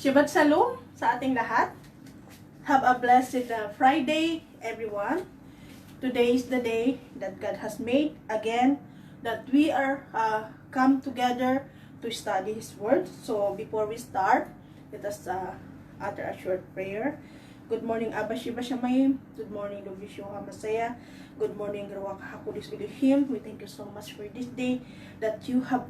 Shabbat Shalom sa ating lahat. Have a blessed Friday, everyone. Today is the day that God has made again, that we are come together to study His Word. So before we start, let us utter a short prayer. Good morning, Abba Shiva Shamayim. Good morning, Lord Yeshua Masaya. Good morning, Ruach HaKodesh Elohim. We thank you so much for this day that you have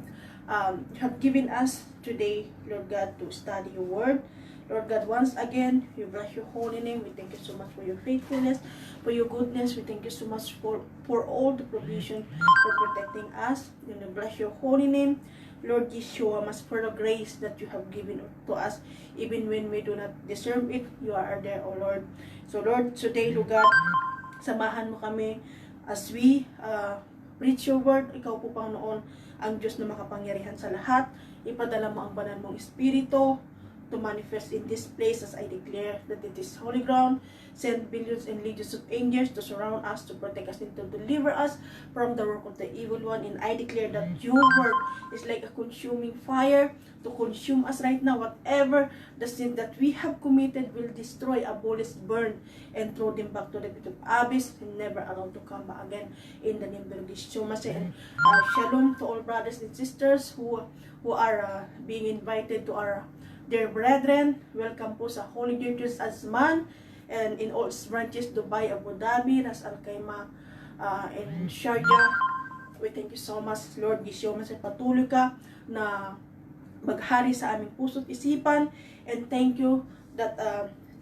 given us today, Lord God, to study your word. Lord God, once again, we bless your holy name. We thank you so much for your faithfulness, for your goodness. We thank you so much for all the provision, for protecting us. We bless your holy name, Lord Yeshua, mas for the grace that you have given to us, even when we do not deserve it. You are there, O Lord. So Lord, today, Lord God, samahan mo kami as we preach your word. Ikaw po, Panginoon, ang Diyos na makapangyarihan sa lahat. Ipadala mo ang banal mong Espiritu to manifest in this place as I declare that it is holy ground. Send billions and legions of angels to surround us, to protect us, and to deliver us from the work of the evil one. And I declare that your word is like a consuming fire to consume us right now. Whatever the sin that we have committed will destroy, abolish, burn, and throw them back to the pit of abyss, and never allowed to come back again. In the name of Yeshua. And shalom to all brothers and sisters who are being invited to our dear brethren. Welcome po sa Holy Churches Azman and in all its branches, Dubai, Abu Dhabi, Ras Al Khaimah, and Sharjah. We thank you so much, Lord Yeshua, sa patuloy ka na maghari sa aming puso't isipan, and thank you that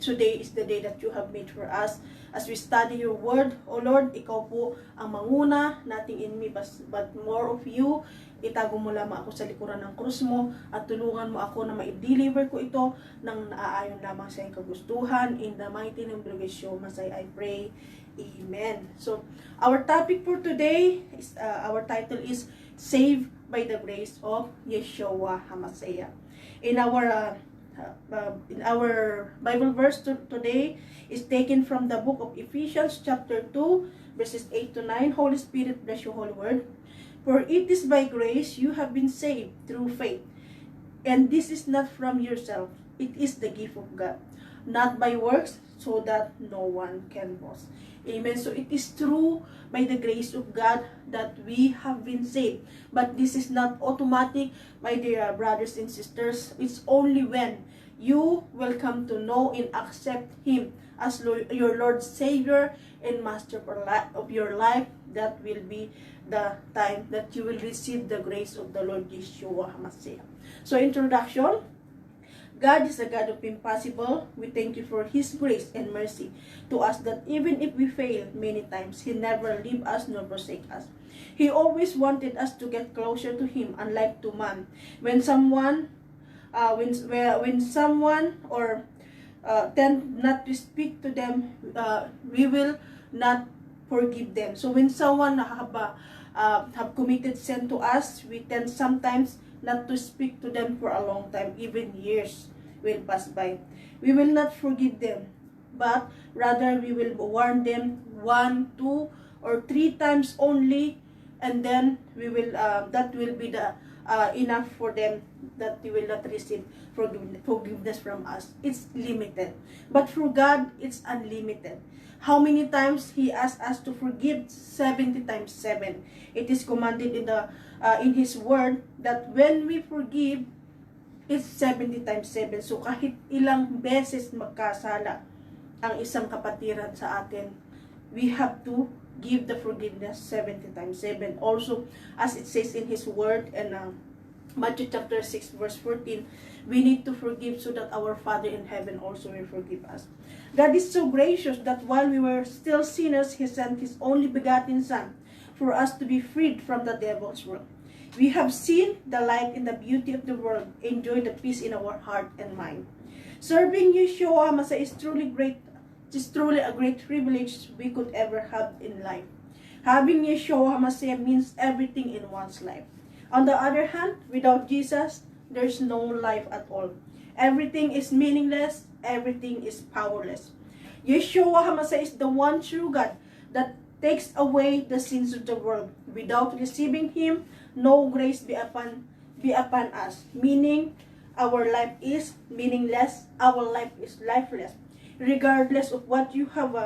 today is the day that you have made for us. As we study your word, O Lord, ikaw po ang manguna, nothing in me but more of you. Itago mo lamang ako sa likuran ng krus mo at tulungan mo ako na ma-deliver ko ito ng naaayon lamang sa iyong kagustuhan. In the mighty name of Yeshua Masay, I pray. Amen. So, our topic for today, our title is Saved by the Grace of Yeshua HaMashiach. In our Bible verse today is taken from the book of Ephesians chapter 2 verses 8 to 9. Holy Spirit, bless your holy word. For it is by grace you have been saved through faith. And this is not from yourself. It is the gift of God. Not by works, so that no one can boast. Amen. So it is true by the grace of God that we have been saved. But this is not automatic, my dear brothers and sisters. It's only when you will come to know and accept Him as your Lord, Savior, and Master of your life, that will be the time that you will receive the grace of the Lord Yeshua HaMashiach. So, introduction. God is a God of impossible. We thank you for His grace and mercy to us, that even if we fail many times, He never leave us nor forsake us. He always wanted us to get closer to Him, unlike to man. When someone or tend not to speak to them, we will not forgive them. So when someone have committed sin to us, we tend sometimes not to speak to them for a long time, even years will pass by. We will not forgive them, but rather we will warn them 1, 2, or 3 times only, and then we will that will be the enough for them, that they will not receive forgiveness from us. It's limited, but for God it's unlimited. How many times He asked us to forgive? 70 times 7. It is commanded in His word that when we forgive, it's 70 times 7. So kahit ilang beses magkasala ang isang kapatiran sa atin, we have to give the forgiveness 70 times 7. Also, as it says in His word in Matthew chapter 6 verse 14, we need to forgive so that our Father in heaven also will forgive us. God is so gracious that while we were still sinners, He sent His only begotten Son for us to be freed from the devil's world. We have seen the light and the beauty of the world, enjoy the peace in our heart and mind. Serving Yeshua HaMashiach is truly great. It is truly a great privilege we could ever have in life. Having Yeshua HaMashiach means everything in one's life. On the other hand, without Jesus, there's no life at all. Everything is meaningless. Everything is powerless. Yeshua HaMashiach is the one true God that takes away the sins of the world. Without receiving Him, no grace be upon us. Meaning, our life is meaningless, our life is lifeless. Regardless of what you have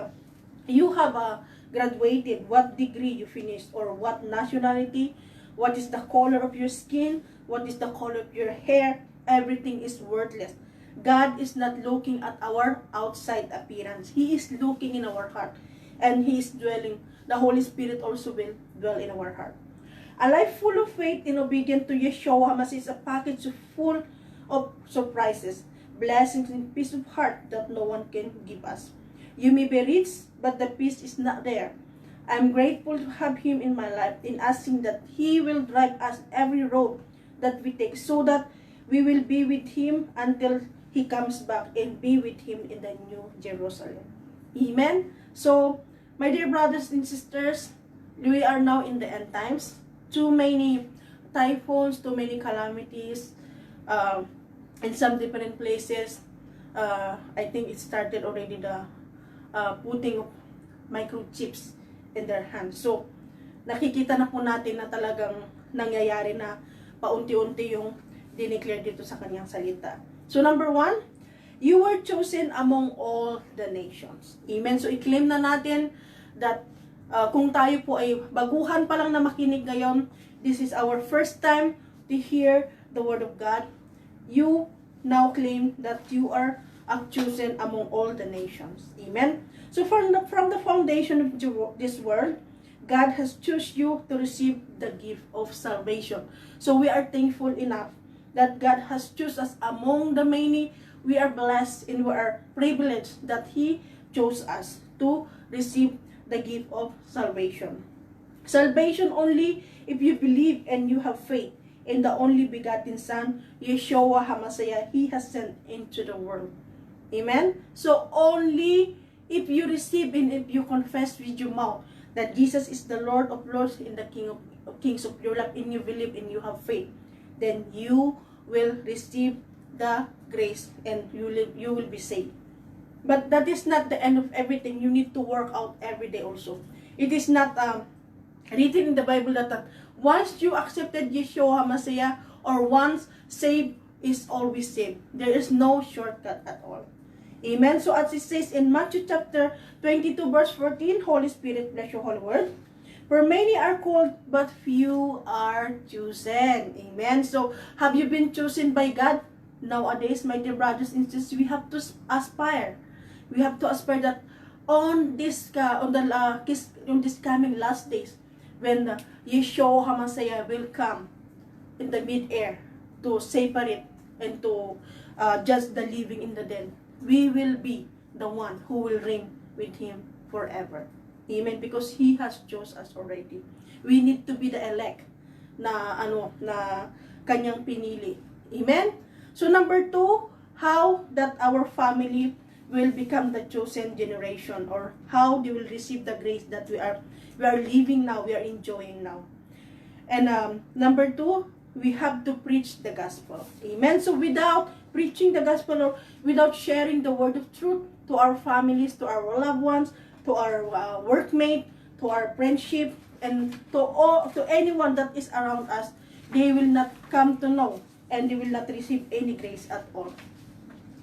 graduated, what degree you finished, or what nationality, what is the color of your skin, what is the color of your hair, everything is worthless. God is not looking at our outside appearance. He is looking in our heart. And He is dwelling. The Holy Spirit also will dwell in our heart. A life full of faith and obedience to Yeshua HaMashiach is a package full of surprises, blessings, and peace of heart that no one can give us. You may be rich, but the peace is not there. I'm grateful to have Him in my life, in asking that He will drive us every road that we take, so that we will be with Him until He comes back and be with Him in the New Jerusalem. Amen? So, my dear brothers and sisters, we are now in the end times. Too many typhoons, too many calamities, in some different places. I think it started already the putting of microchips in their hands. So, nakikita na po natin na talagang nangyayari na paunti-unti yung dineclare dito sa kanyang salita. So, number 1, you were chosen among all the nations. Amen. So, i-claim na natin that kung tayo po ay baguhan pa lang na makinig ngayon, this is our first time to hear the Word of God. You now claim that you are chosen among all the nations. Amen. So from the foundation of this world, God has chosen you to receive the gift of salvation. So we are thankful enough that God has chosen us among the many. We are blessed and we are privileged that He chose us to receive the gift of salvation. Salvation only if you believe and you have faith in the only begotten Son, Yeshua HaMashiach, He has sent into the world. Amen? So only if you receive and if you confess with your mouth that Jesus is the Lord of Lords and the King of Kings of your life, and you believe and you have faith, then you will receive the grace and you will be saved. But that is not the end of everything. You need to work out every day also. It is not written in the Bible that once you accepted Yeshua HaMashiach, or once saved is always saved. There is no shortcut at all. Amen. So as it says in Matthew chapter 22 verse 14, Holy Spirit, bless your holy word. For many are called, but few are chosen. Amen. So have you been chosen by God? Nowadays, my dear brothers and sisters, we have to aspire. We have to aspire that on this coming last days, when Yeshua HaMashiach will come in the mid-air to separate and to judge the living and the dead, we will be the one who will reign with Him forever. Amen. Because He has chosen us already. We need to be the elect na kanyang pinili. Amen. So number 2, how that our family will become the chosen generation, or how they will receive the grace that we are living now, we are enjoying now. And number 2, we have to preach the gospel. Amen. So without preaching the gospel, or without sharing the word of truth to our families, to our loved ones, to our workmate, to our friendship, and to anyone that is around us, they will not come to know and they will not receive any grace at all.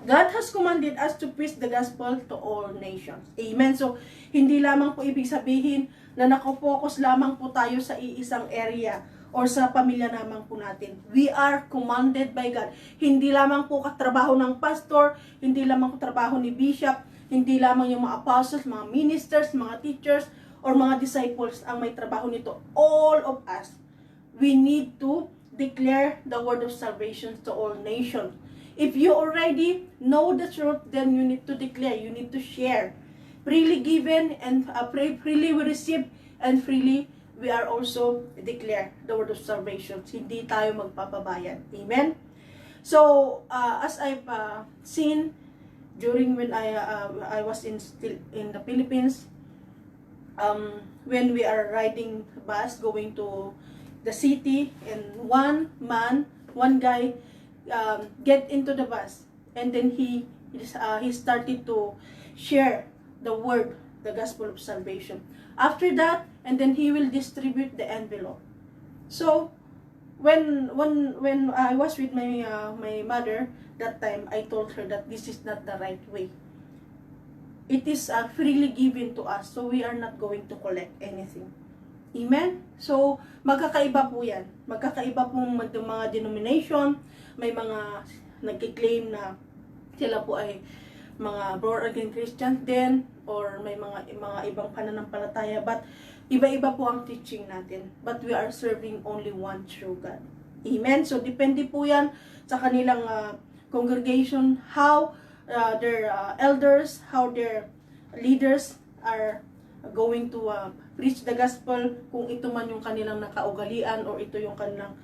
God has commanded us to preach the gospel to all nations. Amen. So, hindi lamang po ibig sabihin na nakafocus lamang po tayo sa iisang area or sa pamilya lamang po natin. We are commanded by God. Hindi lamang po katrabaho ng pastor, hindi lamang po trabaho ni bishop, hindi lamang yung mga apostles, mga ministers, mga teachers, or mga disciples ang may trabaho nito. All of us, we need to declare the word of salvation to all nations. If you already know the truth, then you need to declare, you need to share. Freely given and freely we receive, and freely we are also declare the word of salvation. Hindi tayo magpapabayan. Amen? So, as I've seen during when I was still in the Philippines, when we are riding bus going to the city, and one guy get into the bus, and then he started to share the word, the gospel of salvation. After that, and then he will distribute the envelope. So, when I was with my mother that time, I told her that this is not the right way. It is freely given to us, so we are not going to collect anything. Amen? So, magkakaiba po yan. Magkakaiba pong mga denomination. May mga nagkiklaim na sila po ay mga born again Christian din, or may mga ibang pananampalataya, but iba-iba po ang teaching natin. But we are serving only one true God. Amen? So, depende po yan sa kanilang congregation, how their elders, how their leaders are going to preach the gospel, kung ito man yung kanilang nakaugalian or ito yung kanilang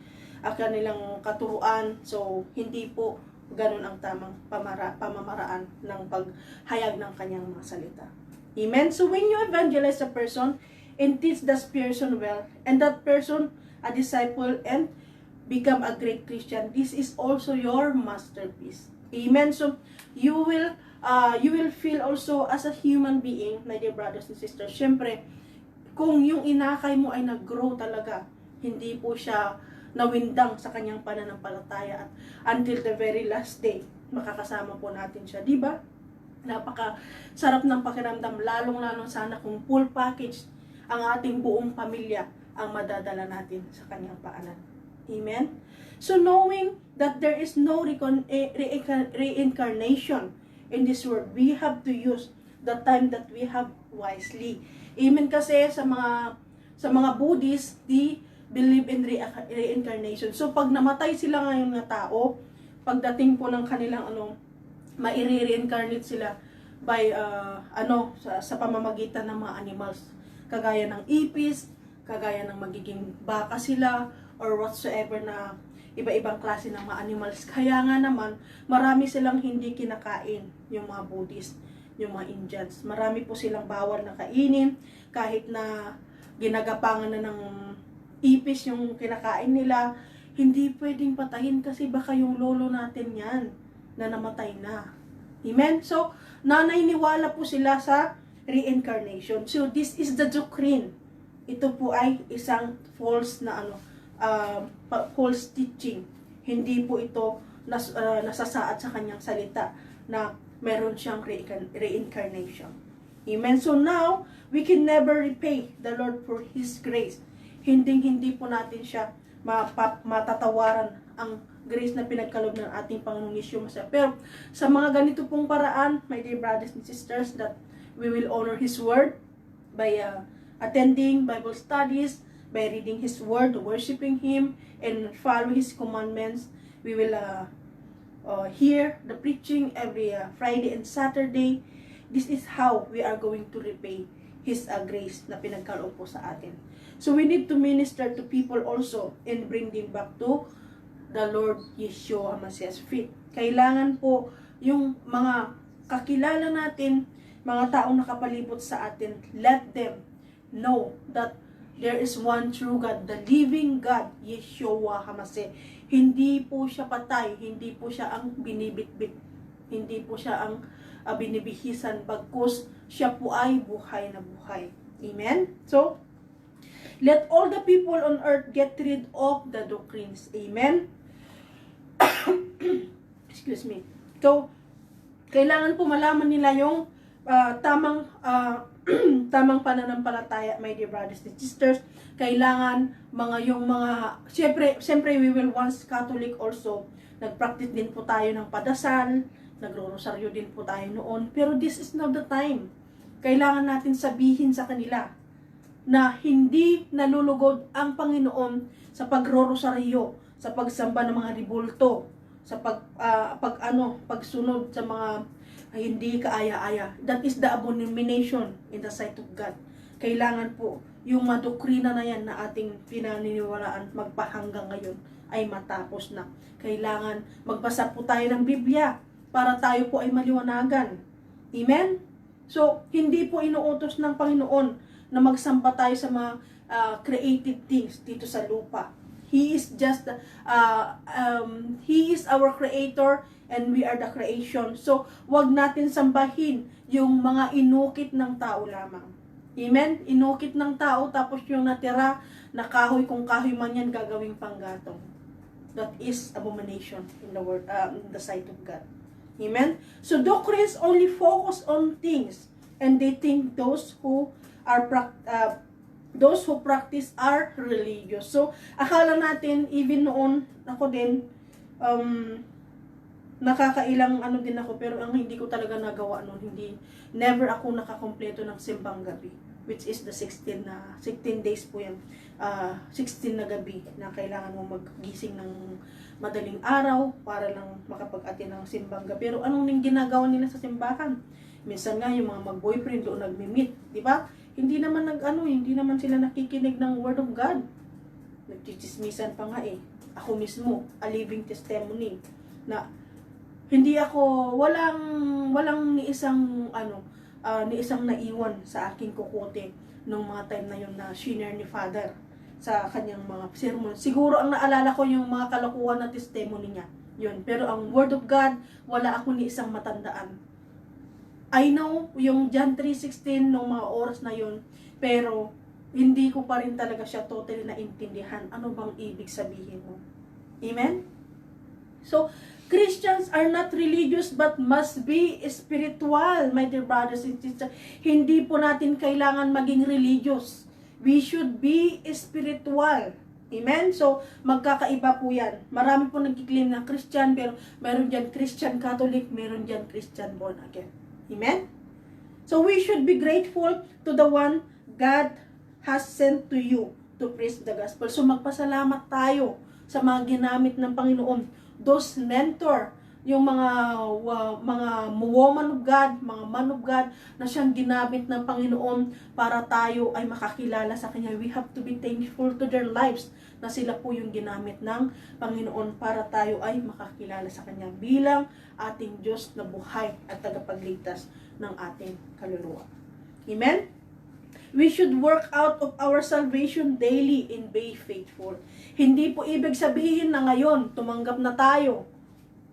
katuruan. So, hindi po ganun ang tamang pamamaraan ng paghayag ng kanyang mga salita. Amen? So, when you evangelize a person and teach that person well, and that person a disciple and become a great Christian, this is also your masterpiece. Amen? So, you will feel also as a human being, my dear brothers and sisters. Syempre, kung yung inakay mo ay nag-grow talaga, hindi po siya nawindang sa kanyang pananampalataya, at until the very last day, makakasama po natin siya. Diba? Napaka sarap ng pakiramdam, lalong-lalong sana kung full package ang ating buong pamilya ang madadala natin sa kanyang paanan. Amen? So, knowing that there is no reincarnation in this world, we have to use the time that we have wisely. Amen? Kasi sa mga Buddhists, they believe in reincarnation. So, pag namatay sila ngayon na tao, pagdating po ng kanilang mai-reincarnate sila by sa pamamagitan ng mga animals, kagaya ng ipis, kagaya ng magiging baka sila, or whatsoever na iba-ibang klase ng mga animals. Kaya nga naman, marami silang hindi kinakain, yung mga Buddhist, yung mga Indians. Marami po silang bawal na kainin, kahit na ginagapangan na ng ipis yung kinakain nila, hindi pwedeng patayin kasi baka yung lolo natin yan na namatay na. Amen? So, naniniwala po sila sa reincarnation. So, this is the doctrine. Ito po ay isang false na false teaching. Hindi po ito nasasaad sa kanyang salita na meron siyang reincarnation. Amen? So now, we can never repay the Lord for His grace. Hindi po natin siya matatawaran ang grace na pinagkaloob ng ating Panginoong Yeshua Mashiach. Pero sa mga ganito pong paraan, my dear brothers and sisters, that we will honor His Word by attending Bible studies, by reading His Word, worshiping Him, and follow His commandments. We will hear the preaching every Friday and Saturday. This is how we are going to repay His grace na pinagkaloob po sa atin. So we need to minister to people also and bring them back to the Lord Yeshua Mashiach's feet. Kailangan po yung mga kakilala natin, mga taong nakapalibot sa atin, let them know that there is one true God, the living God, Yeshua HaMashiach. Hindi po siya patay, hindi po siya ang binibitbit, hindi po siya ang binibihisan, bagkus siya po ay buhay na buhay. Amen? So, let all the people on earth get rid of the doctrines. Amen? Excuse me. So, kailangan po malaman nila yung tamang pananampalataya, my dear brothers and sisters. Kailangan siyempre we will once Catholic also, nagpractice din po tayo ng padasal, nagro-rosaryo din po tayo noon, pero this is not the time. Kailangan natin sabihin sa kanila na hindi nalulugod ang Panginoon sa pagro-rosaryo, sa pagsamba ng mga ribulto, sa pagsunod sa mga hindi kaaya-aya. That is the abomination in the sight of God. Kailangan po yung mga doktrina na yan na ating pinaniniwalaan magpahanggang ngayon ay matapos na. Kailangan magbasa po tayo ng Biblia para tayo po ay maliwanagan. Amen? So, hindi po inuutos ng Panginoon na magsamba tayo sa mga creative things dito sa lupa. He is just He is our creator and we are the creation. So, wag natin sambahin yung mga inukit ng tao lamang. Amen? Inukit ng tao, tapos yung natira na kahoy, kung kahoy man yan, gagawing panggatong. That is abomination in the sight of God. Amen? So doctrines only focus on things, and they think those who practice are religious. So akala natin, even noon, ako din, nakakailang din ako, pero ang hindi ko talaga nagawa noon, never ako nakakompleto ng simbang gabi, which is the 16 days po yan, 16 na gabi na kailangan mo maggising ng madaling araw para lang makapag-attend ng simbang gabi. Pero anong ginagawa nila sa simbahan? Minsan nga yung mga mag-boyfriend doon nagmi-meet, di ba? Hindi naman sila nakikinig ng Word of God. Nagchichismisan pa nga eh. Ako mismo, a living testimony na hindi ako, walang ni isang naiwan sa aking kukote nung mga time na yun na senior ni Father sa kanyang mga sermon. Siguro ang naalala ko yung mga kalokohan na testimony niya. Yun. Pero ang Word of God, wala ako ni isang matandaan. I know yung John 3:16 nung mga oras na yun, pero hindi ko pa rin talaga siya totally naintindihan. Ano bang ibig sabihin mo? Amen? So, Christians are not religious but must be spiritual, my dear brothers and sisters. Hindi po natin kailangan maging religious. We should be spiritual. Amen? So, magkakaiba po yan. Marami po nagkiklaim na Christian, pero meron dyan Christian Catholic, meron dyan Christian born again. Amen? So, we should be grateful to the one God has sent to you to preach the gospel. So, magpasalamat tayo sa mga ginamit ng Panginoon. Those mentor, yung mga woman of God, mga man of God, na siyang ginamit ng Panginoon para tayo ay makakilala sa Kanya. We have to be thankful to their lives na sila po yung ginamit ng Panginoon para tayo ay makakilala sa Kanya bilang ating Diyos na buhay at tagapagligtas ng ating kaluluwa. Amen? We should work out of our salvation daily and be faithful. Hindi po ibig sabihin na ngayon, tumanggap na tayo.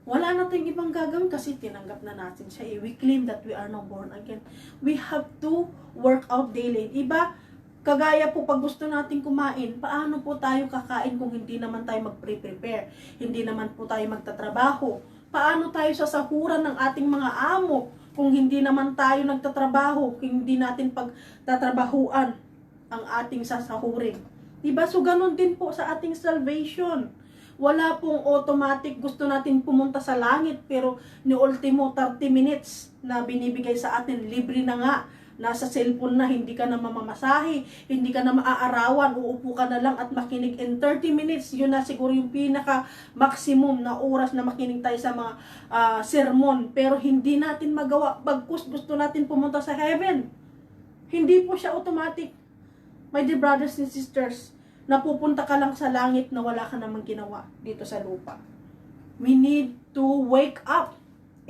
Wala na tayong ibang gagawin kasi tinanggap na natin siya. We claim that we are now born again. We have to work out daily. Iba, kagaya po pag gusto natin kumain, paano po tayo kakain kung hindi naman tayo mag-prepare? Hindi naman po tayo magtatrabaho. Paano tayo sasahuran ng ating mga amo kung hindi naman tayo nagtatrabaho, kung hindi natin pagtatrabahuan ang ating sasahurin? Diba? So, ganun din po sa ating salvation. Wala pong automatic, gusto natin pumunta sa langit, pero ni ultimo 30 minutes na binibigay sa atin, libre na nga. Nasa cellphone na, hindi ka na mamamasahe, hindi ka na maaarawan, uupo ka na lang at makinig in 30 minutes. Yun na siguro yung pinaka-maximum na oras na makinig tayo sa mga sermon. Pero hindi natin magawa, bagkus gusto natin pumunta sa heaven. Hindi po siya automatic. My dear brothers and sisters, napupunta ka lang sa langit na wala ka namang ginawa dito sa lupa. We need to wake up.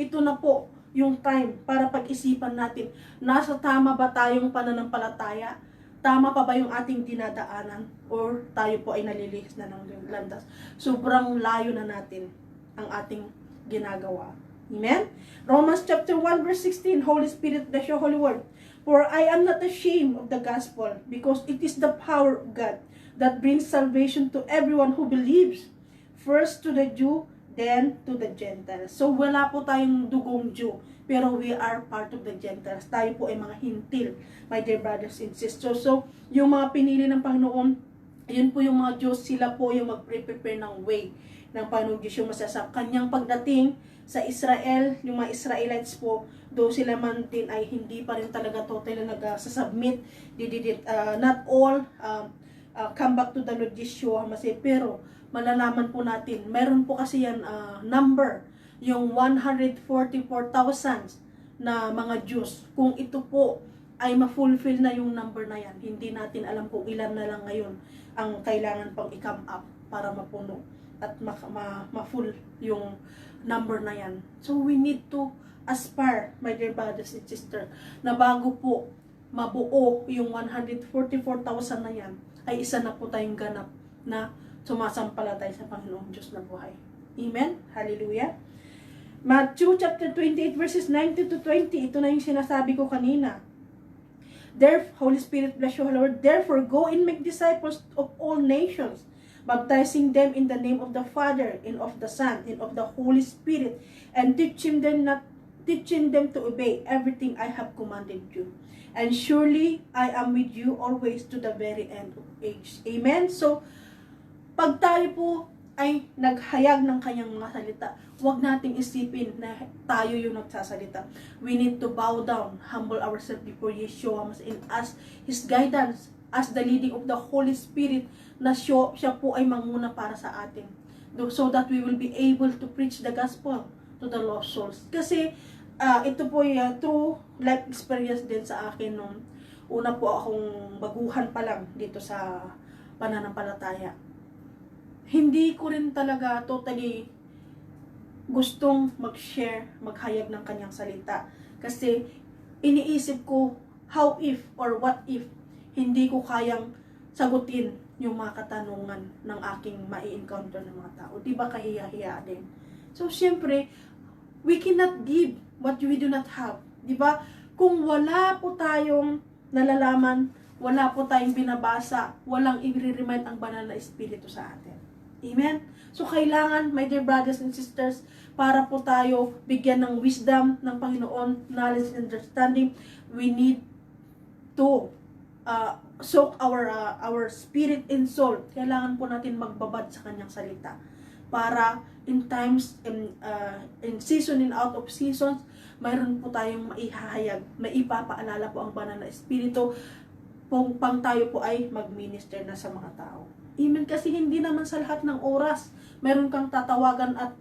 Ito na po yung time para pag-isipan natin, nasa tama ba tayong pananampalataya? Tama pa ba yung ating dinadaanan? Or tayo po ay nalilihis na ng landas? Sobrang layo na natin ang ating ginagawa. Amen? Romans chapter 1 verse 16, Holy Spirit, bless your holy word. For I am not ashamed of the gospel, because it is the power of God that brings salvation to everyone who believes. First to the Jew, then to the Gentiles. So wala po tayong dugong Jew, pero we are part of the Gentiles. Tayo po ay mga hintil, my dear brothers and sisters. So yung mga pinili ng Panginoon, yun po yung mga Diyos, sila po yung mag-prepare ng way ng Panginoon Diyos, yung masasap. Kanyang pagdating sa Israel, yung mga Israelites po, though sila man din ay hindi pa rin talaga totally nag-submit, not all come back to the Lord Yeshua Masih, pero malalaman po natin, meron po kasi yan number, yung 144,000 na mga Jews. Kung ito po ay ma-fulfill na yung number na yan, hindi natin alam kung ilan na lang ngayon ang kailangan pang i-come up para mapuno at ma-full yung number na yan. So we need to aspire, my dear brothers and sisters, na bago po mabuo yung 144,000 na yan, ay isa na po tayong ganap na sumasampalatay sa Panginoong Diyos na buhay. Amen? Hallelujah! Matthew chapter 28 verses 19 to 20, ito na yung sinasabi ko kanina. Holy Spirit, bless you, Lord. Therefore, go and make disciples of all nations, baptizing them in the name of the Father, and of the Son, and of the Holy Spirit, and teaching them to obey everything I have commanded you. And surely I am with you always to the very end of age. Amen? So, pag tayo po ay naghayag ng kanyang mga salita, huwag nating isipin na tayo yung nagsasalita. We need to bow down, humble ourselves before Yeshua and ask His guidance, as the leading of the Holy Spirit, na siya po ay manguna para sa atin. So that we will be able to preach the gospel to the lost souls. Kasi ito po ay true life experience din sa akin nung una po akong baguhan pa lang dito sa pananampalataya. Hindi ko rin talaga totally gustong mag-share, maghayag ng kanyang salita. Kasi iniisip ko, how if or what if hindi ko kayang sagutin yung mga katanungan ng aking mai-encounter ng mga tao. Diba kahiya-hiya din? So, syempre, we cannot give what we do not have. Diba? Kung wala po tayong nalalaman, wala po tayong binabasa, walang i-remind ang banal na espiritu sa atin. Amen? So, kailangan, my dear brothers and sisters, para po tayo bigyan ng wisdom ng Panginoon, knowledge and understanding, we need to soak our spirit and soul. Kailangan po natin magbabad sa kanyang salita. Para in times, in season and out of seasons, mayroon po tayong maihahayag, maipapaalala po ang banal na espiritu, pang tayo po ay mag-minister na sa mga tao. Amen, kasi hindi naman sa lahat ng oras mayroon kang tatawagan at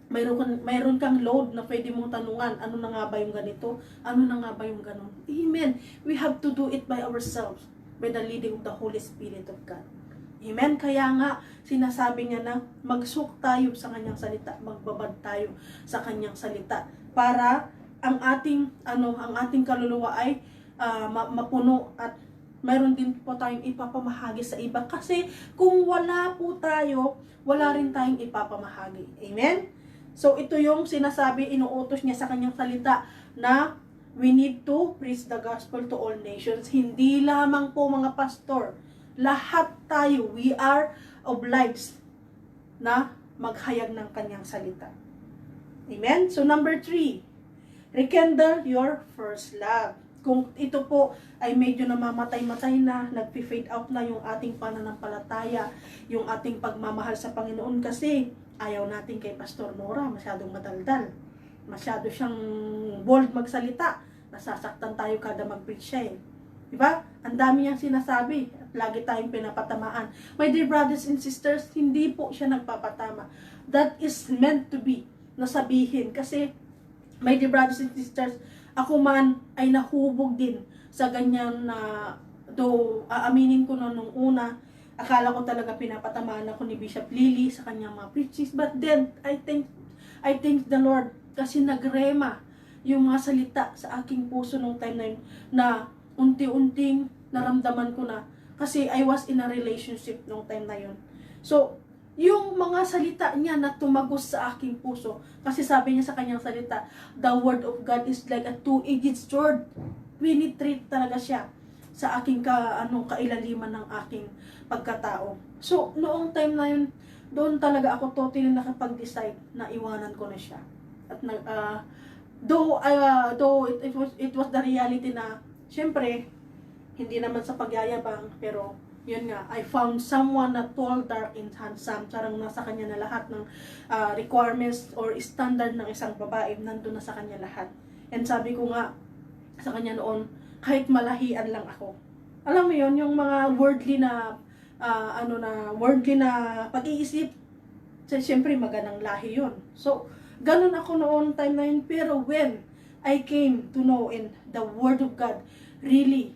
mayroon kang load na pwede mong tanungan, ano na nga ba yung ganito, ano na nga ba yung ganon. Amen. We have to do it by ourselves, by the leading of the Holy Spirit of God. Amen. Kaya nga sinasabi niya na magsuk tayo sa kanyang salita, magbabad tayo sa kanyang salita para ang ating kaluluwa ay mapuno at mayroon din po tayong ipapamahagi sa iba. Kasi kung wala po tayo, wala rin tayong ipapamahagi. Amen? So ito yung sinasabi, inuutos niya sa kanyang salita na we need to preach the gospel to all nations. Hindi lamang po mga pastor. Lahat tayo, we are obliged na maghayag ng kanyang salita. Amen? So number 3, rekindle your first love. Kung ito po ay medyo namamatay-matay na, nag-fade out na yung ating pananampalataya, yung ating pagmamahal sa Panginoon, kasi ayaw natin kay Pastor Nora, masyadong madaldal, masyado siyang bold magsalita, nasasaktan tayo kada mag-preach siya eh. Diba? Ang dami niyang sinasabi at lagi tayong pinapatamaan. My dear brothers and sisters, hindi po siya nagpapatama. That is meant to be, nasabihin. Kasi, my dear brothers and sisters, ako man ay nahubog din sa ganyan na, though aaminin ko nung una, akala ko talaga pinapatamaan ako ni Bishop Lily sa kanyang mga preachings. But then, I thank the Lord kasi nagrema yung mga salita sa aking puso nung time na yun, na unti-unting naramdaman ko na. Kasi I was in a relationship nung time na yun. So, yung mga salita niya na tumagos sa aking puso. Kasi sabi niya sa kanyang salita, the word of God is like a two-edged sword. Penetrate talaga siya sa aking kailaliman ng aking pagkatao. So, noong time na yun, doon talaga ako totally nakapag-decide na iwanan ko na siya. At though it was the reality na, syempre, hindi naman sa pagyayabang, pero yun nga, I found someone na tall, dark, and handsome. Sarang nasa kanya na lahat ng requirements or standard ng isang babae, nandun na sa kanya lahat. And sabi ko nga sa kanya noon, kahit malahian lang ako. Alam mo yun, yung mga worldly na pag-iisip, siyempre magandang lahi yun. So, ganun ako noon time na yun. Pero when I came to know in the Word of God, really,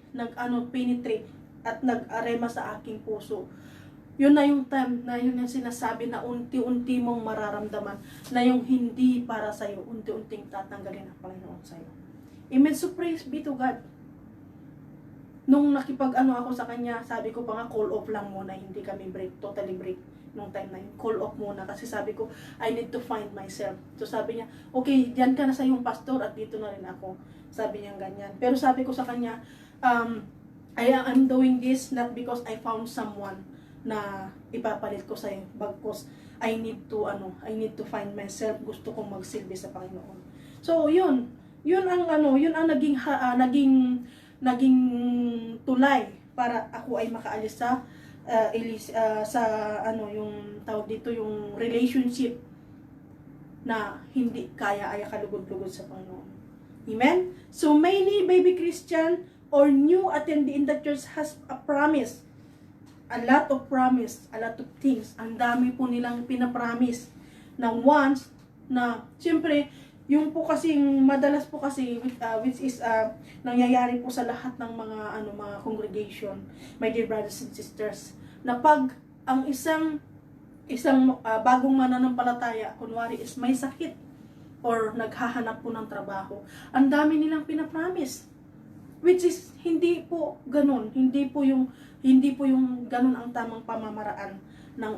penetrate at nag-arema sa aking puso. Yun na yung time na yun yung sinasabi na unti-unti mong mararamdaman na yung hindi para sa'yo, unti-unting tatanggalin ang Panginoon sa'yo. Amen. So praise be to God. Nung ako sa kanya, sabi ko pa nga, call off lang muna, hindi kami break, totally break nung time na yun. Call off muna kasi sabi ko, I need to find myself. So sabi niya, okay, diyan ka na sa yung pastor at dito na rin ako. Sabi niya ganyan. Pero sabi ko sa kanya, I'm doing this not because I found someone na ipapalit ko sa'yo, bagkos I need to find myself. Gusto kong magsilbi sa Panginoon. So, yun ang naging tulay para ako ay makaalis sa yung tawag dito, yung relationship na hindi kaya ay kalugod-lugod sa Panginoon. Amen? So, many baby Christian or new attendee in the church has a promise. A lot of promise, a lot of things. Ang dami po nilang pinapromise na once na, siyempre, yung po kasing madalas po kasi which is nangyayari po sa lahat ng mga congregation, my dear brothers and sisters, na pag ang isang bagong mananampalataya kunwari is may sakit or naghahanap po ng trabaho, ang dami nilang pinapromise, which is hindi po yung ganun ang tamang pamamaraan ng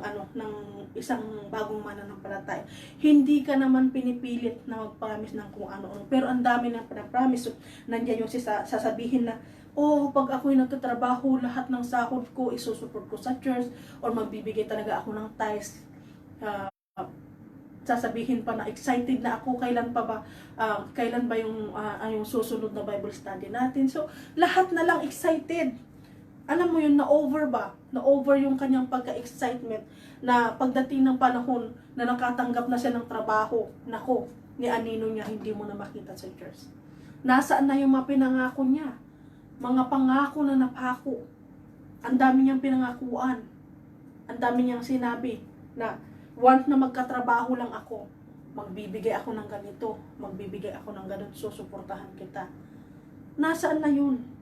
isang bagong mananampalataya. Hindi ka naman pinipilit na mag-promise ng kung ano-ano, pero ang dami nang pinapromise. So, nandiyan yung sasabihin na, pag ako'y nagtatrabaho, lahat ng sahod ko isusupport ko sa church, or magbibigay talaga ako ng tithes. Sasabihin pa na excited na ako, kailan ba yung susunod na Bible study natin. So, lahat na lang excited. Alam mo yun, na-over yung kanyang pagka-excitement na pagdating ng panahon na nakatanggap na siya ng trabaho, nako, ni anino niya, hindi mo na makita sa church. Nasaan na yung mga pinangako niya? Mga pangako na napako. Ang dami niyang pinangakuan. Ang dami niyang sinabi na once na magkatrabaho lang ako, magbibigay ako ng ganito, magbibigay ako ng ganito, susuportahan kita. Nasaan na yun?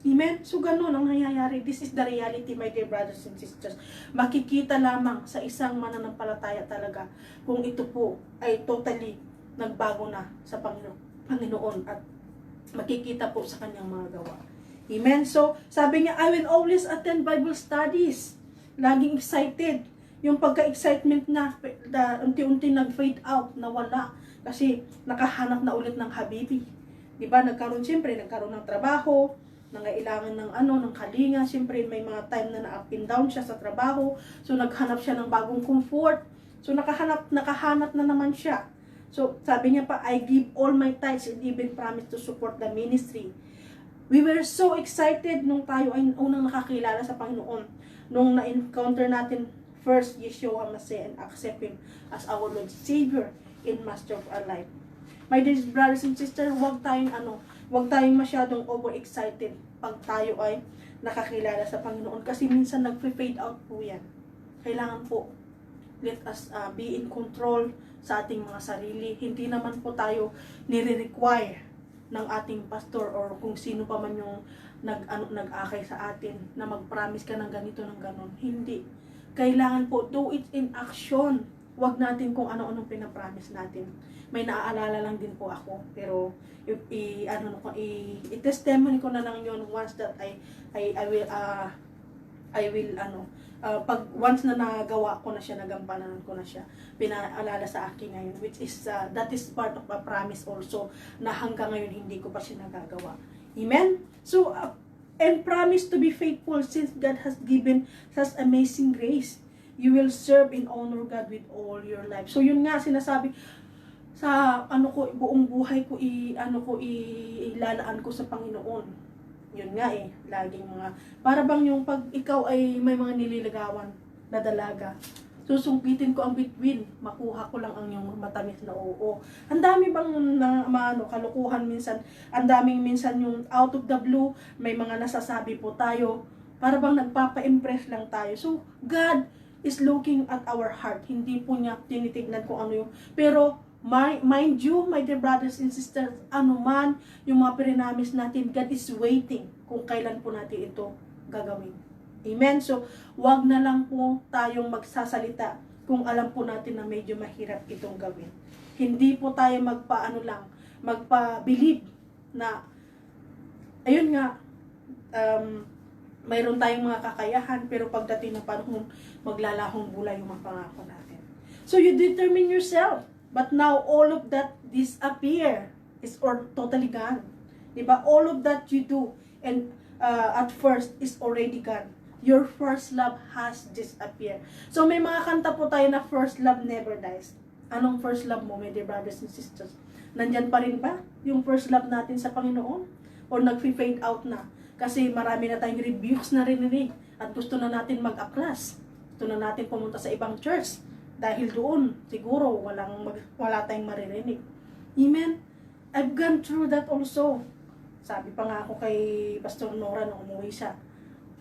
Amen? So, ganun ang nangyayari. This is the reality, my dear brothers and sisters. Makikita lamang sa isang mananampalataya talaga kung ito po ay totally nagbago na sa Panginoon at makikita po sa kanyang mga gawa. Amen? So, sabi niya, I will always attend Bible studies. Laging excited. Yung pagka-excitement na unti-unti nag-fade out, nawala. Kasi nakahanap na ulit ng habibi. Diba? Nagkaroon ng trabaho, nangailangan ng kalinga. Siyempre, may mga time na na-up and down siya sa trabaho. So, naghanap siya ng bagong comfort. So, nakahanap na naman siya. So, sabi niya pa, I give all my tithes and even promise to support the ministry. We were so excited nung tayo ay unang nakakilala sa Panginoon. Nung na-encounter natin first Yeshua Messiah and accept Him as our Lord Savior and Master of our life. My dear brothers and sisters, huwag tayong masyadong overexcited pag tayo ay nakakilala sa Panginoon. Kasi minsan nag-fade out po yan. Kailangan po, let us be in control sa ating mga sarili. Hindi naman po tayo nire-require ng ating pastor or kung sino pa man yung nag-akay sa atin na mag-promise ka ng ganito, ng ganon. Hindi. Kailangan po, do it in action. Huwag natin kung ano-anong pinapromise natin. May naaalala lang din po ako, pero i-testimony ko na lang yun once that pag once na nagawa ko na siya, nagampanan ko na siya, pinaalala sa akin ngayon, which is that is part of a promise also na hanggang ngayon hindi ko pa siya nagagawa. Amen? So, and promise to be faithful since God has given such amazing grace. You will serve and honor God with all your life. So, yun nga sinasabi sa buong buhay ko ilalaan ko sa Panginoon. Yun nga laging para bang yung pag ikaw ay may mga nililigawan na dalaga, susungkitin ko ang bituin, makuha ko lang ang yung matamis na oo. Ang dami bang kalukuhan minsan, ang daming minsan yung out of the blue, may mga nasasabi po tayo, para bang nagpapa-impress lang tayo. So, God is looking at our heart. Hindi po niya tinitignan kung ano yung, pero mind you, my dear brothers and sisters, man yung mga pirinamis natin, God is waiting kung kailan po natin ito gagawin. Amen? So, wag na lang po tayong magsasalita kung alam po natin na medyo mahirap itong gawin. Hindi po tayo magpa-believe na, ayun nga, mayroon tayong mga kakayahan, pero pagdating ng panahon, maglalahong bulay yung mga pangako natin. So, you determine yourself. But now, all of that disappear is or totally gone. Diba? All of that you do and at first is already gone. Your first love has disappeared. So may mga kanta po tayo na first love never dies. Anong first love mo, my dear brothers and sisters? Nandyan pa rin ba yung first love natin sa Panginoon? O nag-fade out na? Kasi marami na tayong rebukes na rinig at gusto na natin mag-aklas. Gusto na natin pumunta sa ibang church. Dahil doon, siguro, wala tayong maririnig. Amen? I've gone through that also. Sabi pa nga ako kay Pastor Nora nung umuwi siya.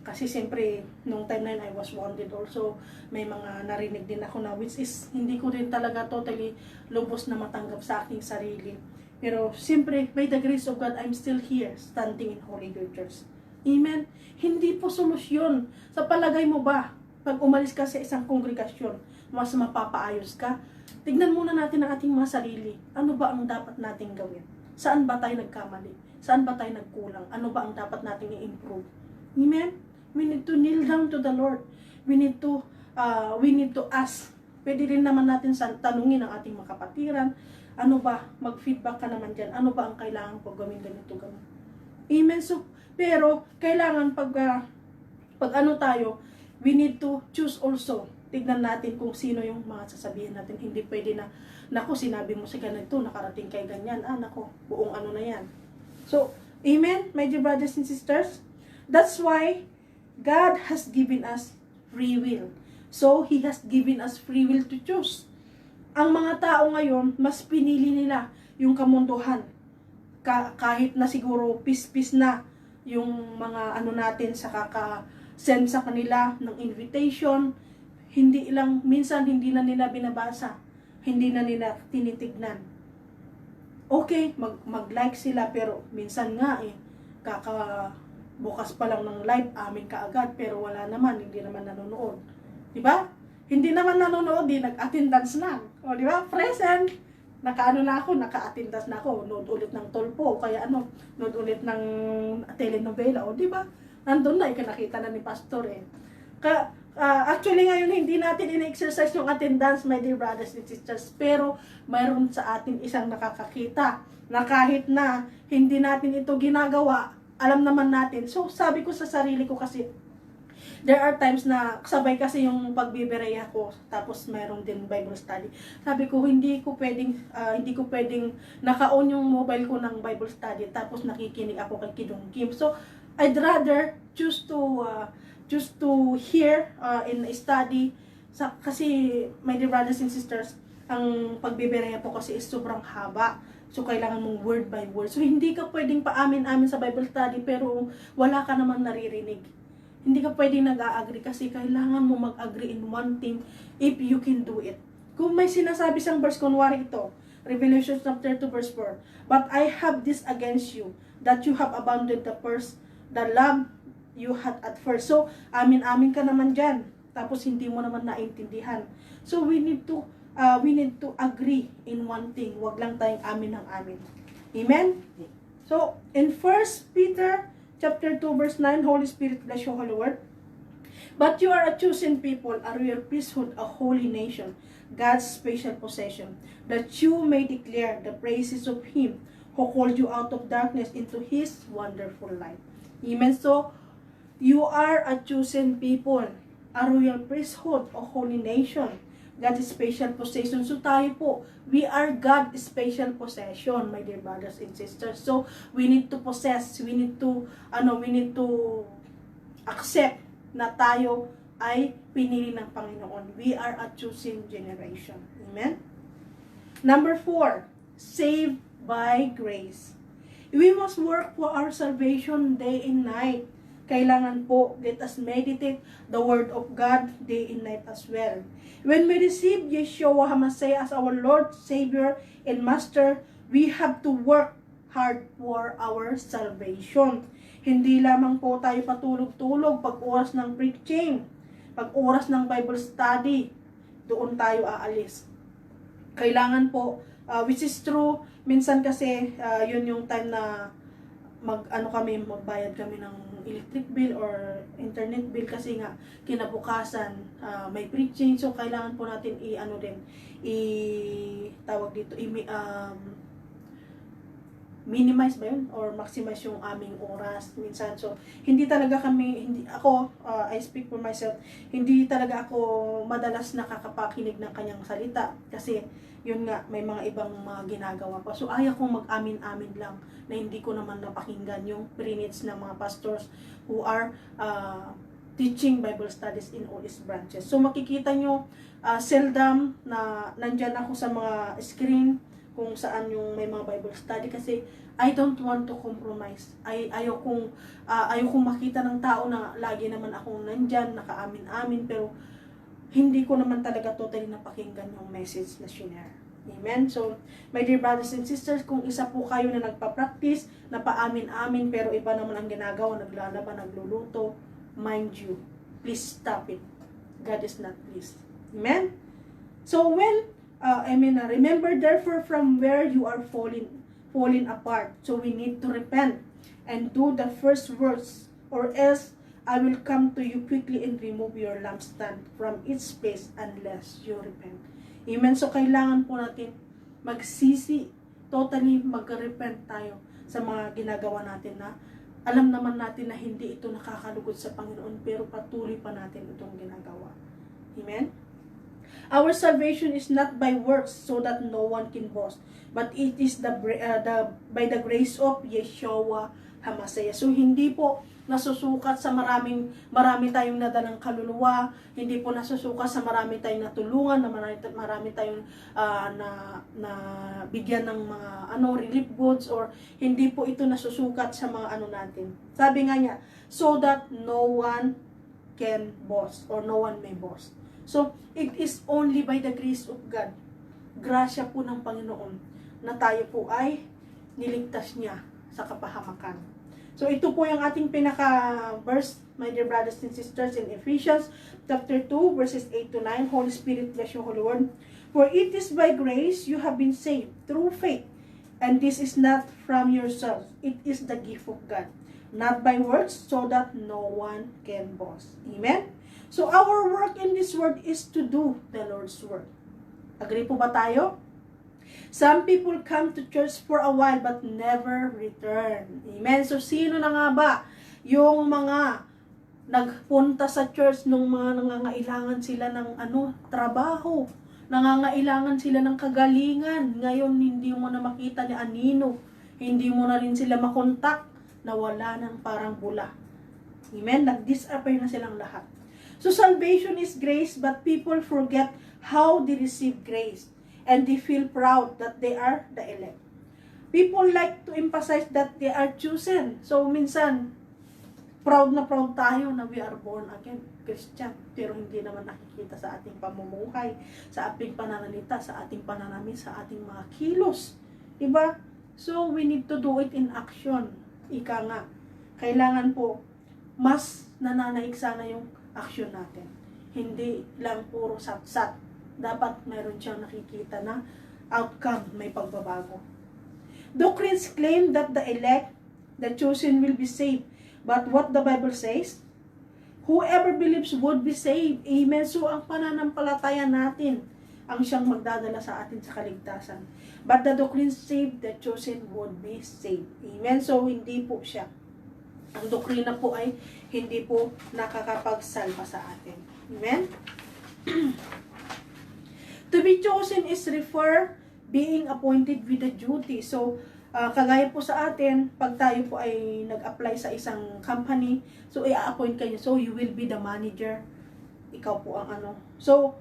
Kasi siyempre, nung time na yun, I was wounded also. May mga narinig din ako na, which is, hindi ko rin talaga totally lubos na matanggap sa aking sarili. Pero, siyempre, by the grace of God, I'm still here, standing in Holy Church. Amen? Hindi po solusyon. Sa palagay mo ba, pag umalis ka sa isang kongregasyon, mas mapapaayos ka? Tignan muna natin ang ating mga sarili. Ano ba ang dapat nating gawin? Saan ba tayo nagkamali? Saan ba tayo nagkulang? Ano ba ang dapat nating i-improve? Amen? We need to kneel down to the Lord. We need to ask. Pwede rin naman natin tanungin ang ating mga kapatiran. Ano ba? Mag-feedback ka naman dyan. Ano ba ang kailangan ko gawin ganito, ganito? Amen? So, pero, kailangan pag ano tayo, we need to choose also. Tignan natin kung sino yung mga sasabihin natin. Hindi pwede na, nako, sinabi mo sa ganito, nakarating kay ganyan. Nako, buong ano na yan. So, amen, my dear brothers and sisters? That's why God has given us free will. So, He has given us free will to choose. Ang mga tao ngayon, mas pinili nila yung kamunduhan. Kahit na siguro pis-pis na yung mga ano natin sa send sa kanila ng invitation, minsan hindi na nila binabasa, hindi na nila tinitignan. Okay, mag-like sila, pero minsan nga bukas pa lang ng live, amin ka agad, pero wala naman, hindi naman nanonood. Diba? Hindi naman nanonood, nag-attendance na. O diba? Present. Naka-attendance na ako, nood ulit ng Tolpo, kaya nood ulit ng telenovela, o diba? Nandun na, nakita na ni Pastor eh. Actually ngayon, hindi natin in-exercise yung attendance, my dear brothers and sisters, pero mayroon sa atin isang nakakakita, na kahit na hindi natin ito ginagawa, alam naman natin. So, sabi ko sa sarili ko kasi, there are times na sabay kasi yung pagbibereya ko, tapos mayroon din Bible study. Sabi ko, hindi ko pwedeng naka-on yung mobile ko ng Bible study, tapos nakikinig ako kay Kidong Kim. So, I'd rather choose to hear in study. Kasi, my dear brothers and sisters, ang pagbibereya po kasi is sobrang haba. So, kailangan mong word by word. So, hindi ka pwedeng paamin-amin sa Bible study, pero wala ka naman naririnig. Hindi ka pwedeng nag-a-agree kasi kailangan mo mag-agree in one thing if you can do it. Kung may sinasabi siyang verse, kunwari ito, Revelation chapter 2 verse 4, "But I have this against you, that you have abandoned the love you had at first." So, amin-amin ka naman dyan. Tapos, hindi mo naman naintindihan. So, we need to agree in one thing. Huwag lang tayong amin ng amin. Amen? So, in 1 Peter chapter 2 verse 9, Holy Spirit, bless your holy word. "But you are a chosen people, a royal priesthood, a holy nation, God's special possession, that you may declare the praises of Him who called you out of darkness into His wonderful light." Amen? So, you are a chosen people, a royal priesthood, a holy nation, God's special possession. So tayo po, we are God's special possession, my dear brothers and sisters. So we need to possess, we need to accept na tayo ay pinili ng Panginoon. We are a chosen generation. Amen? Number 4, saved by grace. We must work for our salvation day and night. Kailangan po, let us meditate the Word of God day and night as well. When we receive Yeshua HaMashiach as our Lord, Savior, and Master, we have to work hard for our salvation. Hindi lamang po tayo patulog-tulog pag oras ng preaching, pag oras ng Bible study, doon tayo aalis. Kailangan po, which is true, minsan kasi yun yung time na magbayad kami ng electric bill or internet bill kasi nga kinabukasan may preaching, so kailangan po natin minimize ba yun or maximize yung aming oras minsan. So hindi talaga kami, hindi ako, I speak for myself, hindi talaga ako madalas nakakapakinig ng kanyang salita kasi yun nga, may mga ibang mga ginagawa pa. So ayaw kong mag-amin-amin lang na hindi ko naman napakinggan yung pre-needs ng mga pastors who are teaching Bible studies in all its branches. So makikita nyo, seldom na nandyan ako sa mga screen kung saan yung may mga Bible study kasi I don't want to compromise. Ayaw kong makita ng tao na lagi naman akong nandyan, nakaamin-amin, pero hindi ko naman talaga totally napakinggan yung message na share. Amen? So, my dear brothers and sisters, kung isa po kayo na nagpa-practice, na paamin-amin, pero iba naman ang ginagawa, naglalaba, nagluluto, mind you, please stop it. God is not pleased. Amen? So, remember therefore from where you are falling apart. So, we need to repent and do the first works, or else I will come to you quickly and remove your lampstand from its place unless you repent. Amen? So, kailangan po natin magsisi, totally mag-repent tayo sa mga ginagawa natin na alam naman natin na hindi ito nakakalugod sa Panginoon, pero patuloy pa natin itong ginagawa. Amen? Our salvation is not by works so that no one can boast, but it is by the grace of Yeshua HaMashiach. So hindi po nasusukat sa marami tayong nadalang kaluluwa, hindi po nasusukat sa marami tayong natulungan, na marami tayong na bigyan ng mga relief goods, or hindi po ito nasusukat sa mga natin. Sabi nga niya, so that no one can boast or no one may boast. So, it is only by the grace of God, grasya po ng Panginoon, na tayo po ay niligtas niya sa kapahamakan. So, ito po yung ating pinaka-verse, my dear brothers and sisters, in Ephesians chapter 2, verses 8 to 9. Holy Spirit, bless your holy word. For it is by grace you have been saved through faith, and this is not from yourselves, it is the gift of God, not by works, so that no one can boast. Amen? So, our work in this world is to do the Lord's work. Agree po ba tayo? Some people come to church for a while but never return. Amen? So, sino na nga ba yung mga nagpunta sa church nung mga nangangailangan sila ng trabaho, nangangailangan sila ng kagalingan? Ngayon, hindi mo na makita ni anino, hindi mo na rin sila makontak, na wala ng parang bula. Amen? Nag-disappear na silang lahat. So, salvation is grace, but people forget how they receive grace. And they feel proud that they are the elect. People like to emphasize that they are chosen. So, minsan, proud na proud tayo na we are born again, Christian. Pero hindi naman nakikita sa ating pamumuhay, sa ating pananalita, sa ating pananamit, sa ating mga kilos. Diba? So, we need to do it in action. Ika nga. Kailangan po, mas nananaig sana yung action natin. Hindi lang puro sat-sat. Dapat meron siyang nakikita na outcome, may pagbabago. Doctrines claim that the elect, the chosen, will be saved. But what the Bible says, whoever believes would be saved. Amen. So, ang pananampalataya natin ang siyang magdadala sa atin sa kaligtasan. But the doctrine saved, the chosen would be saved. Amen. So, hindi po siya. Ang doktrina po ay hindi po nakakapagsalba sa atin. Amen? To be chosen is being appointed with a duty. So, kagaya po sa atin, pag tayo po ay nag-apply sa isang company, so i-appoint kayo. So, you will be the manager. Ikaw po ang So,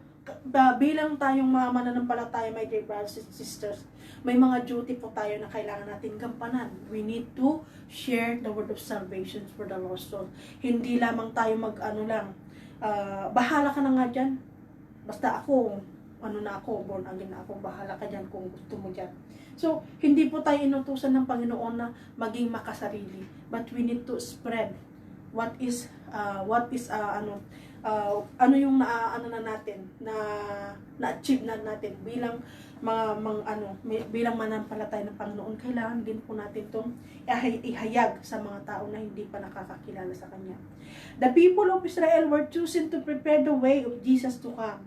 bilang tayong mga mananampalataya, my dear brothers and sisters, may mga duty po tayo na kailangan natin gampanan. We need to share the word of salvation for the lost soul. Hindi lamang tayo bahala ka na nga dyan. Basta ako, born again na ako, bahala ka dyan kung gusto mo dyan. So, hindi po tayo inutusan ng Panginoon na maging makasarili. But we need to spread what is yung na-achieve na natin bilang bilang manampalataya ng Panginoon. Kailangan din po natin itong ihayag sa mga tao na hindi pa nakakakilala sa Kanya. The people of Israel were chosen to prepare the way of Jesus to come.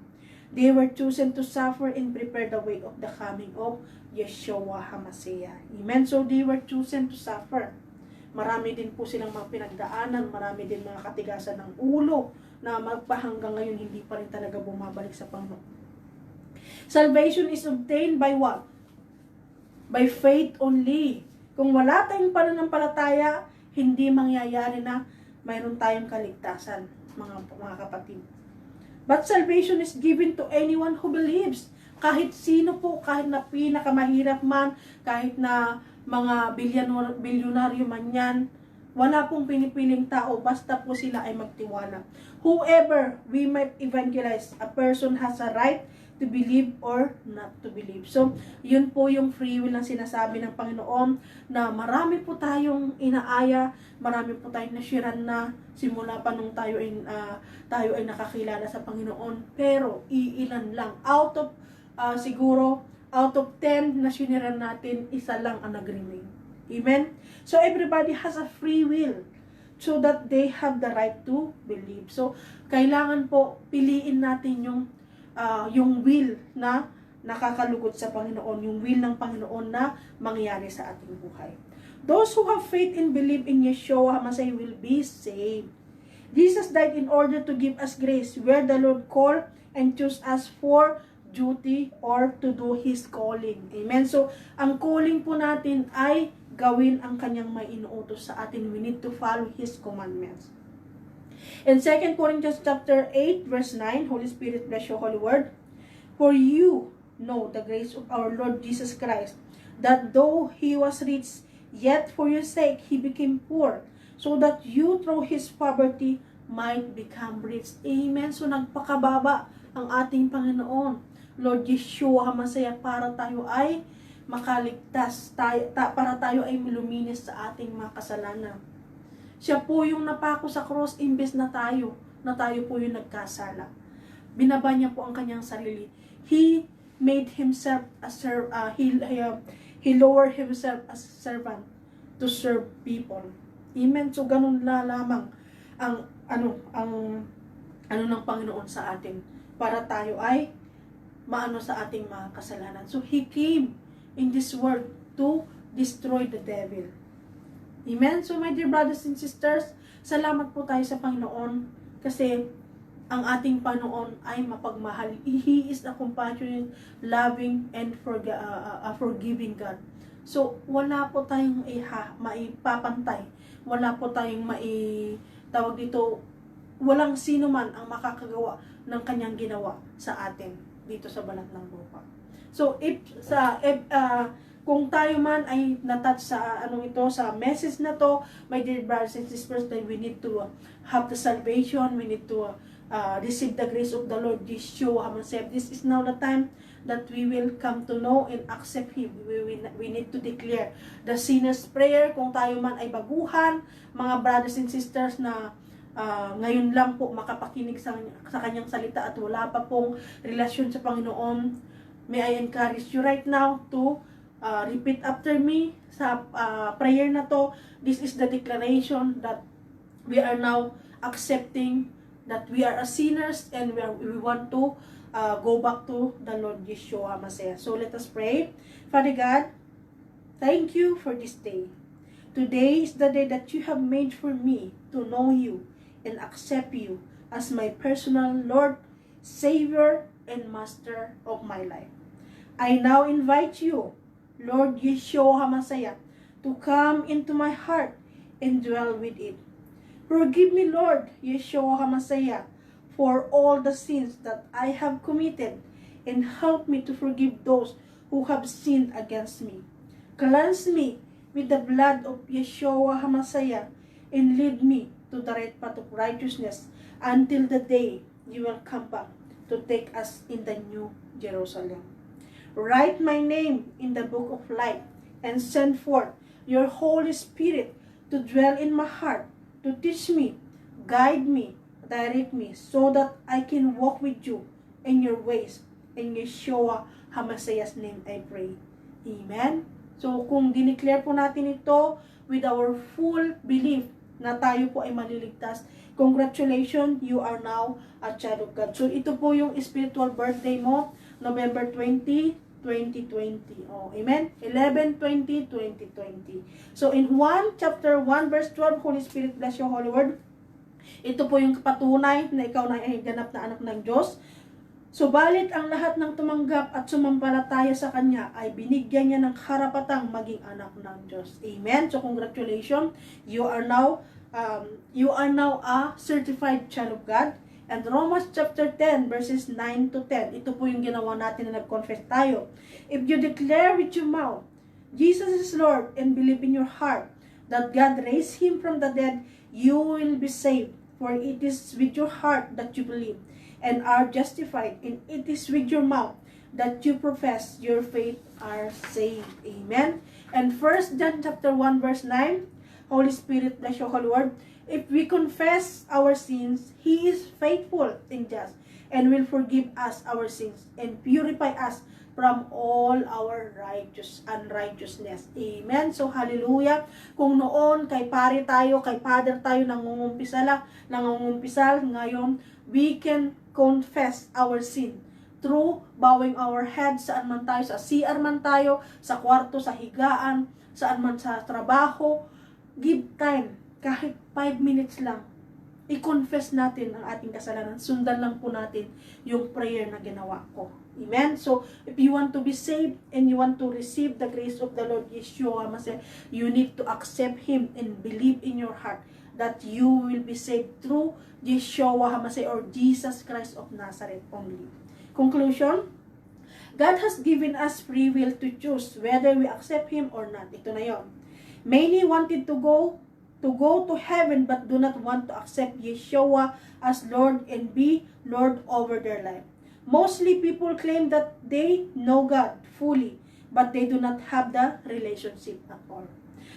They were chosen to suffer and prepare the way of the coming of Yeshua HaMashiach. Amen. So they were chosen to suffer. Marami din po silang mga pinagdaanan, marami din mga katigasan ng ulo na magpahanggang ngayon hindi pa rin talaga bumabalik sa Panginoon. Salvation is obtained by what? By faith only. Kung wala tayong pananampalataya, hindi mangyayari na mayroon tayong kaligtasan, mga kapatid. But salvation is given to anyone who believes. Kahit sino po, kahit na pinakamahirap man, kahit na mga bilyonaryo man yan, wala pong pinipiling tao, basta po sila ay magtiwala. Whoever we might evangelize, a person has a right to believe or not to believe. So, yun po yung free will na sinasabi ng Panginoon na marami po tayong inaaya, marami po tayong nashiran na simula pa nung tayo ay nakakilala sa Panginoon. Pero, iilan lang. Siguro, out of 10 na siniran natin, isa lang ang nag-remain. Amen? So, everybody has a free will so that they have the right to believe. So, kailangan po piliin natin yung will na nakakalugod sa Panginoon, yung will ng Panginoon na mangyari sa ating buhay. Those who have faith and believe in Yeshua HaMashiach will be saved. Jesus died in order to give us grace where the Lord called and chose us for duty or to do His calling. Amen? So, ang calling po natin ay gawin ang kanyang may inuutos sa atin. We need to follow His commandments. In 2 Corinthians chapter 8, verse 9, Holy Spirit, bless your holy word. For you know the grace of our Lord Jesus Christ, that though He was rich, yet for your sake He became poor, so that you through His poverty might become rich. Amen. So nagpakababa ang ating Panginoon, Lord Yeshua HaMashiach, para tayo ay makaligtas, para tayo ay luminis sa ating mga kasalanan. Siya po yung napako sa cross imbes na tayo po yung nagkasala. Binaba niya po ang kanyang sarili. He made himself he lowered himself as a servant to serve people. Amen. So ganun lamang ang ng Panginoon sa atin para tayo ay maano sa ating mga kasalanan. So He came in this world to destroy the devil. Amen? So my dear brothers and sisters, salamat po tayo sa Panginoon kasi ang ating Panginoon ay mapagmahal. He is a compassionate, loving, and forgiving God. So wala po tayong maipapantay. Wala po tayong walang sino man ang makakagawa ng kanyang ginawa sa atin dito sa balat ng lupa. So kung tayo man ay natouch sa sa message na to, my dear brothers and sisters, then we need to have the salvation, we need to receive the grace of the Lord Yeshua HaMashiach. This is now the time that we will come to know and accept Him. We need to declare the sinner's prayer. Kung tayo man ay baguhan, mga brothers and sisters na ngayon lang po makapakinig sa kanyang salita at wala pa pong relasyon sa Panginoon, may I encourage you right now to repeat after me sa prayer na to. This is the declaration that we are now accepting that we are a sinners and we want to go back to the Lord Yeshua HaMashiach. So let us pray. Father God, thank you for this day. Today is the day that you have made for me to know you and accept you as my personal Lord, Savior, and Master of my life. I now invite you, Lord Yeshua HaMashiach, to come into my heart and dwell with it. Forgive me, Lord Yeshua HaMashiach, for all the sins that I have committed, and help me to forgive those who have sinned against me. Cleanse me with the blood of Yeshua HaMashiach, and lead me to the right path of righteousness until the day you will come back to take us in the new Jerusalem. Write my name in the book of life and send forth your Holy Spirit to dwell in my heart, to teach me, guide me, direct me, so that I can walk with you in your ways. In Yeshua HaMashiach's name I pray. Amen? So kung dineclare po natin ito with our full belief na tayo po ay maliligtas, congratulations, you are now a child of God. So ito po yung spiritual birthday mo, November 20, 2020. Oh, amen? 11:20, 2020. So, in 1 chapter 1, verse 12, Holy Spirit, bless your holy word. Ito po yung patunay na ikaw na ay ganap na anak ng Diyos. Subalit ang lahat ng tumanggap at sumampalataya sa Kanya ay binigyan niya ng karapatang maging anak ng Diyos. Amen? So, congratulations. You are now a certified child of God. And Romans chapter 10 verses 9 to 10. Ito po yung ginawa natin na nag-confess tayo. If you declare with your mouth, Jesus is Lord, and believe in your heart that God raised Him from the dead, you will be saved. For it is with your heart that you believe and are justified, and it is with your mouth that you profess your faith are saved. Amen? And 1 John chapter 1 verse 9, Holy Spirit, bless your holy word. If we confess our sins, He is faithful and just, and will forgive us our sins, and purify us from all our unrighteousness. Amen? So, hallelujah. Kung noon, kay pare tayo, kay father tayo, nangungumpisal, ngayon, we can confess our sin through bowing our head, saan man tayo, sa CR man tayo, sa kwarto, sa higaan, saan man sa trabaho. Give time, kahit 5 minutes lang, i-confess natin ang ating kasalanan. Sundan lang po natin yung prayer na ginawa ko. Amen? So, if you want to be saved and you want to receive the grace of the Lord Yeshua, you need to accept Him and believe in your heart that you will be saved through Yeshua Hamashiach or Jesus Christ of Nazareth only. Conclusion, God has given us free will to choose whether we accept Him or not. Ito na yon. Many wanted to go to heaven but do not want to accept Yeshua as Lord and be Lord over their life. Mostly people claim that they know God fully, but they do not have the relationship at all.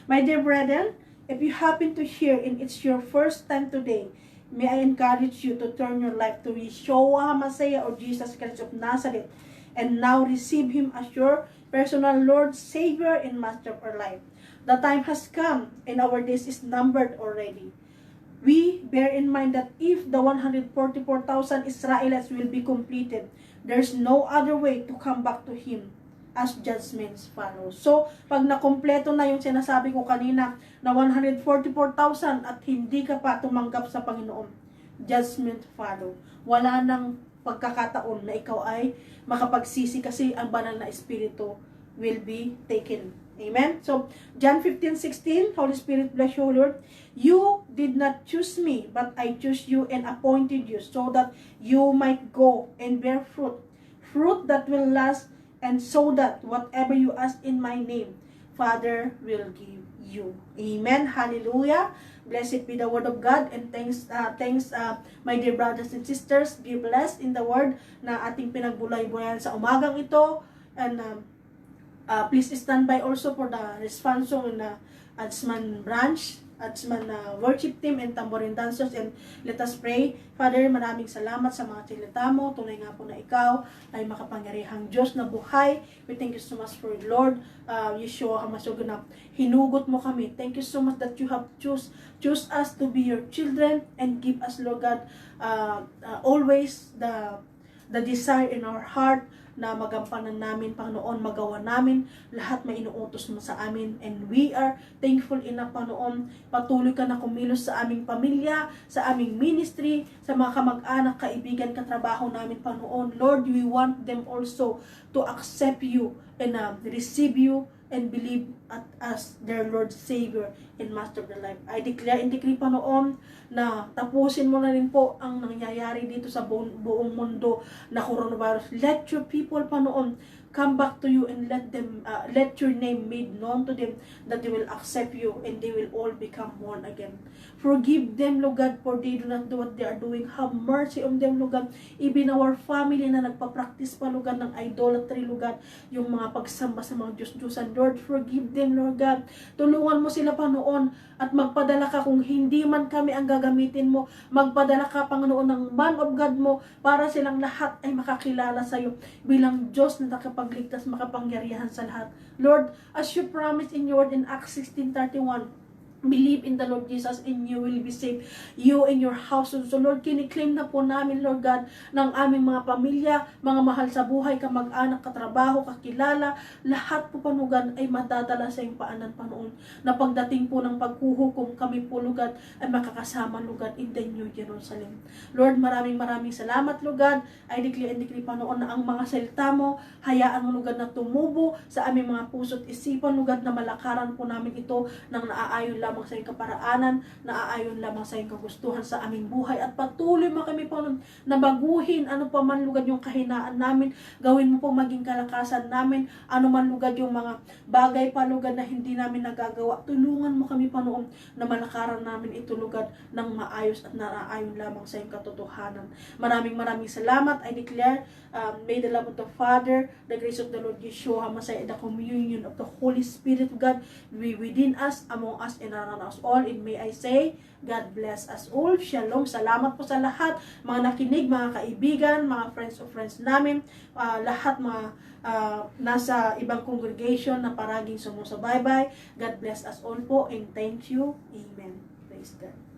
My dear brethren, if you happen to hear and it's your first time today, may I encourage you to turn your life to Yeshua Hamashiach or Jesus Christ of Nazareth and now receive Him as your personal Lord, Savior, and Master of our life. The time has come and our days is numbered already. We bear in mind that if the 144,000 Israelites will be completed, there's no other way to come back to Him as judgments follow. So, pag nakompleto na yung sinasabi ko kanina na 144,000 at hindi ka pa tumanggap sa Panginoon, judgment follow. Wala nang pagkakataon na ikaw ay makapagsisi kasi ang banal na espiritu will be taken. Amen? So, John 15:16, Holy Spirit, bless you, Lord. You did not choose me, but I chose you and appointed you so that you might go and bear fruit. Fruit that will last, and so that whatever you ask in my name, Father will give you. Amen? Hallelujah. Blessed be the word of God, and thanks, my dear brothers and sisters. Be blessed in the word na ating pinagbulay-bulayan sa umagang ito. And please stand by also for the response song na Adsman branch, Adsman worship team and tambourine dancers, and let us pray. Father, maraming salamat sa mga salita mo. Tunay nga po na ikaw ay makapangyarihang Diyos na buhay. We thank you so much for Lord Yeshua Hamashiach na hinugot mo kami. Thank you so much that you have choose us to be your children and give us, Lord God, always the desire in our heart na magampanan namin, Panginoon, magawa namin lahat may inuutos mo sa amin. And we are thankful enough, Panginoon, patuloy ka na kumilos sa aming pamilya, sa aming ministry, sa mga kamag-anak, kaibigan, katrabaho namin, Panginoon. Lord, we want them also to accept you and receive you and believe as their Lord, Savior, and Master of their life. I declare and decree, Panginoon, na tapusin mo na rin po ang nangyayari dito sa buong mundo na coronavirus. Let your people, Panginoon, come back to you and let your name made known to them, that they will accept you and they will all become born again. Forgive them, Lord God, for they do not know what they are doing. Have mercy on them, Lord God. Even our family na nagpa-practice pa, Lord God, ng idolatry, Lord God, yung mga pagsamba sa mga Diyos-Diyosan. Lord, forgive them, Lord God. Tulungan mo sila, Panginoon, at magpadala ka kung hindi man kami ang gagamitin mo. Magpadala ka, Panginoon, ng man of God mo para silang lahat ay makakilala sa iyo bilang Diyos na nakapagligtas, makapangyarihan sa lahat. Lord, as you promised in your word in Acts 16:31, believe in the Lord Jesus and you will be saved. You and your household. So Lord, kiniklaim na po namin, Lord God, ng aming mga pamilya, mga mahal sa buhay, kamag-anak, katrabaho, kakilala, lahat po panugan ay madadala sa iyong paanan, Panginoon. Na pagdating po ng paghuhukom, kami po, Lord God, ay makakasama, Lord God, in the New Jerusalem. Lord, maraming salamat, Lord God. I declare and decree, Panginoon, na ang mga salita mo, hayaan mo, Lord God, na tumubo sa aming mga puso't isipan, Lord God, na malakaran po namin ito ng naaayon lamang sa iyong kaparaanan, naaayon lamang sa iyong kagustuhan sa aming buhay, at patuloy mo kami po na baguhin ano pa man lugad yung kahinaan namin, gawin mo po maging kalakasan namin, ano man lugad yung mga bagay pa lugad na hindi namin nagagawa, tulungan mo kami Panginoon na malakaran namin ito lugad ng maayos at naaayon lamang sa iyong katotohanan. Maraming salamat. I declare, may the love of the Father, the grace of the Lord Yeshua Messiah, the communion of the Holy Spirit of God be within us, among us, and around us all. And may I say, God bless us all. Shalom. Salamat po sa lahat, mga nakinig, mga kaibigan, mga friends namin, lahat mga nasa ibang congregation na paraging sumusubaybay. God bless us all po, and thank you. Amen. Praise God.